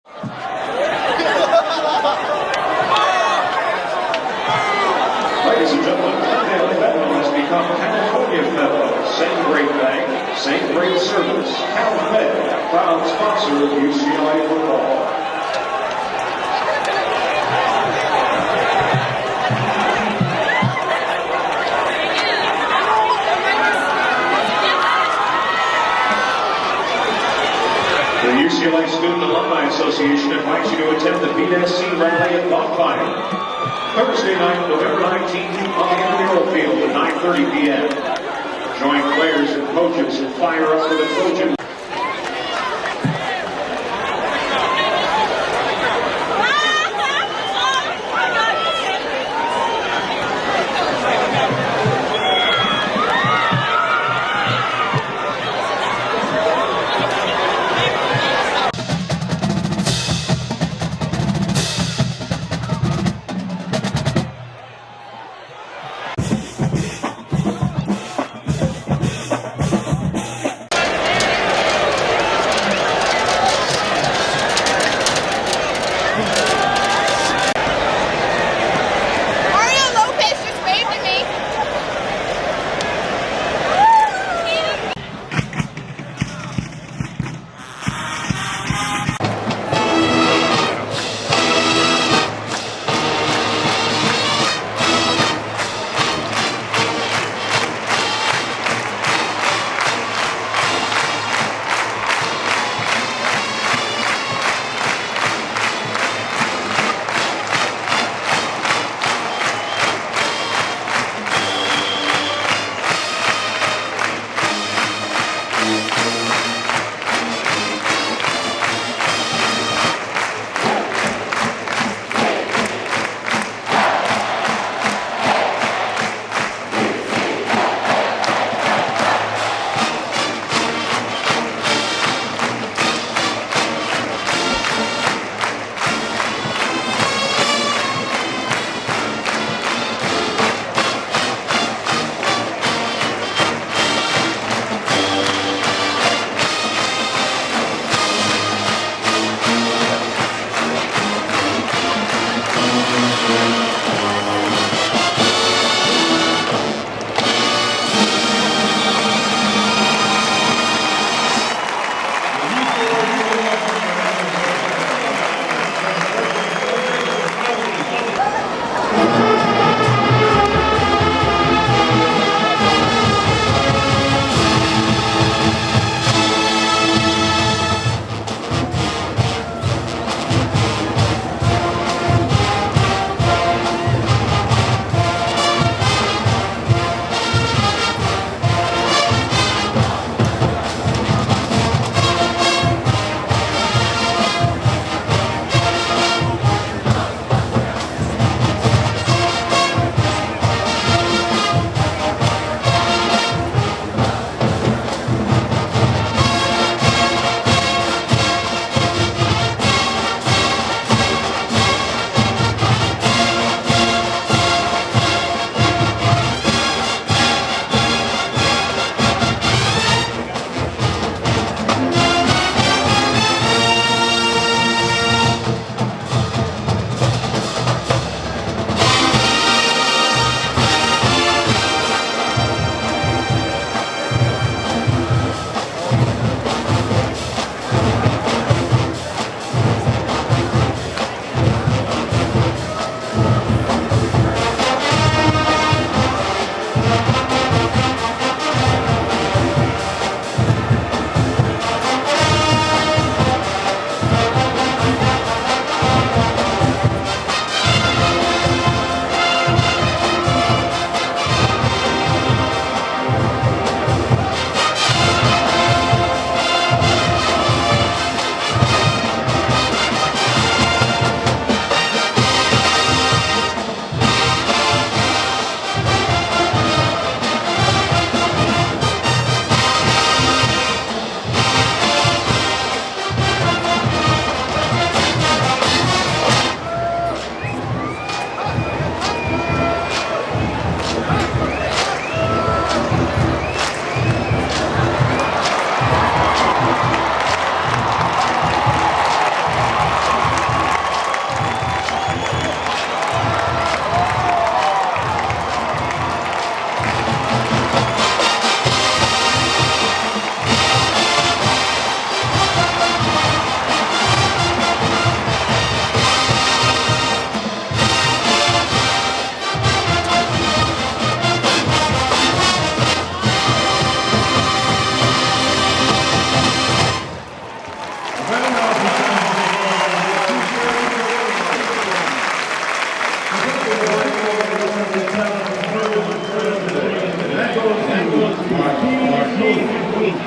Ladies and gentlemen, Glendale Federal has become California Federal. Same great bank, same great service. CalFed, proud sponsor of UCLA football. The UCLA Student Alumni Association invites you to attend the BSC Rally at Bonfire. Thursday night, November 19th, on the intramural field at 9:30 p.m. Join players and coaches and fire up for the Trojan.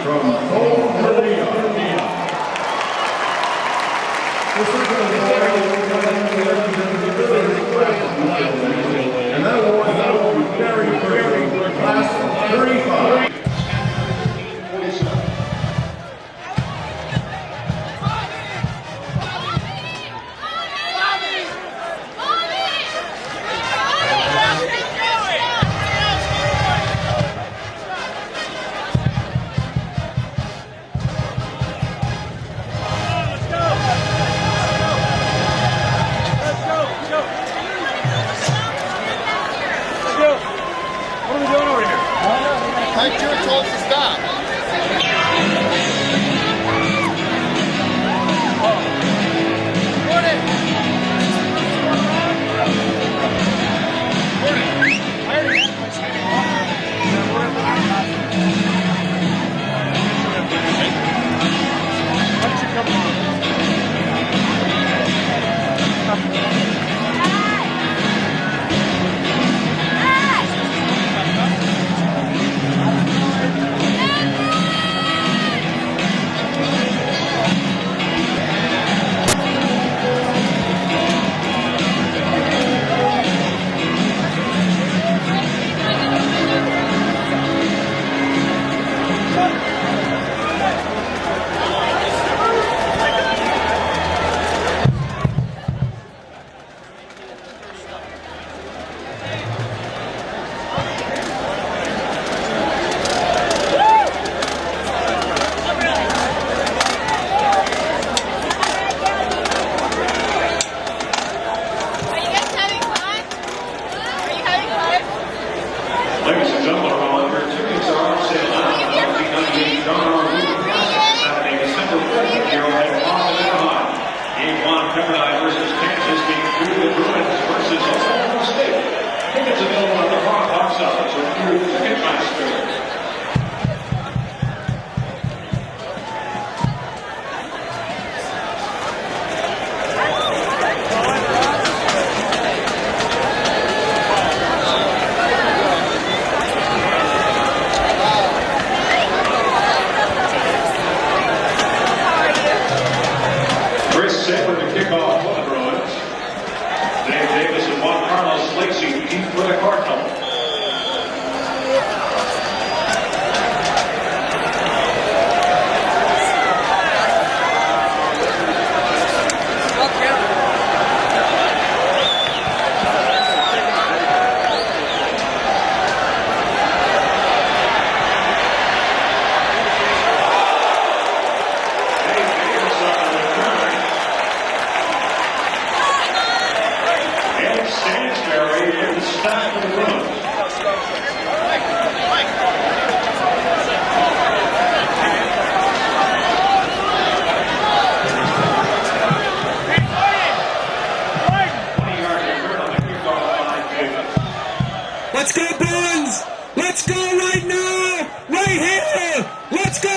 from Seoul, Korea. This is the and that award is very good class of 35. Mike Stewart told us to stop. Ladies and gentlemen, around here, tickets are on sale now. Saturday, December 4th, Arrowhead Park in Anaheim. Game 1, Pepperdine versus Kansas, being through the Bruins versus Oklahoma State. Tickets available at the Park box office or through Ticketmaster. Set with the kickoff for the Bruins. Dave Davis and Juan Carlos Lacey deep for the Cardinals. Let's go, Bruins! Let's go right now! Right here! Let's go!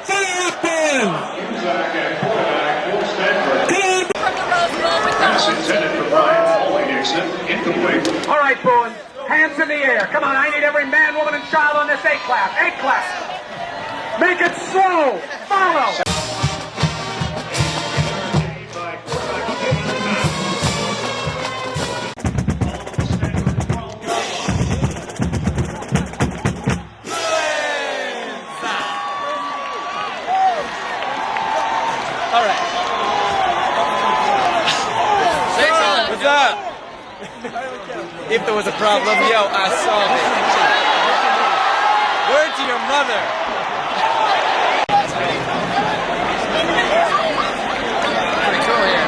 Fire up, Bruins! Pass intended for Brian Foley, Nixon, incomplete. All right, Bruins, hands in the air. Come on, I need every man, woman, and child on this A-class. A-class. Make it slow. Follow. All right. What's up? If there was a problem, yo, I solved it. Word to your mother. Pretty cool here.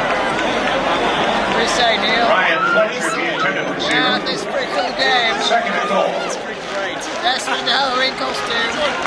What do you say, Neil? Ryan Fletcher, the intended receiver. Yeah, I think it's a pretty cool game. Second and goal. It's pretty great. That's the Halloween costume.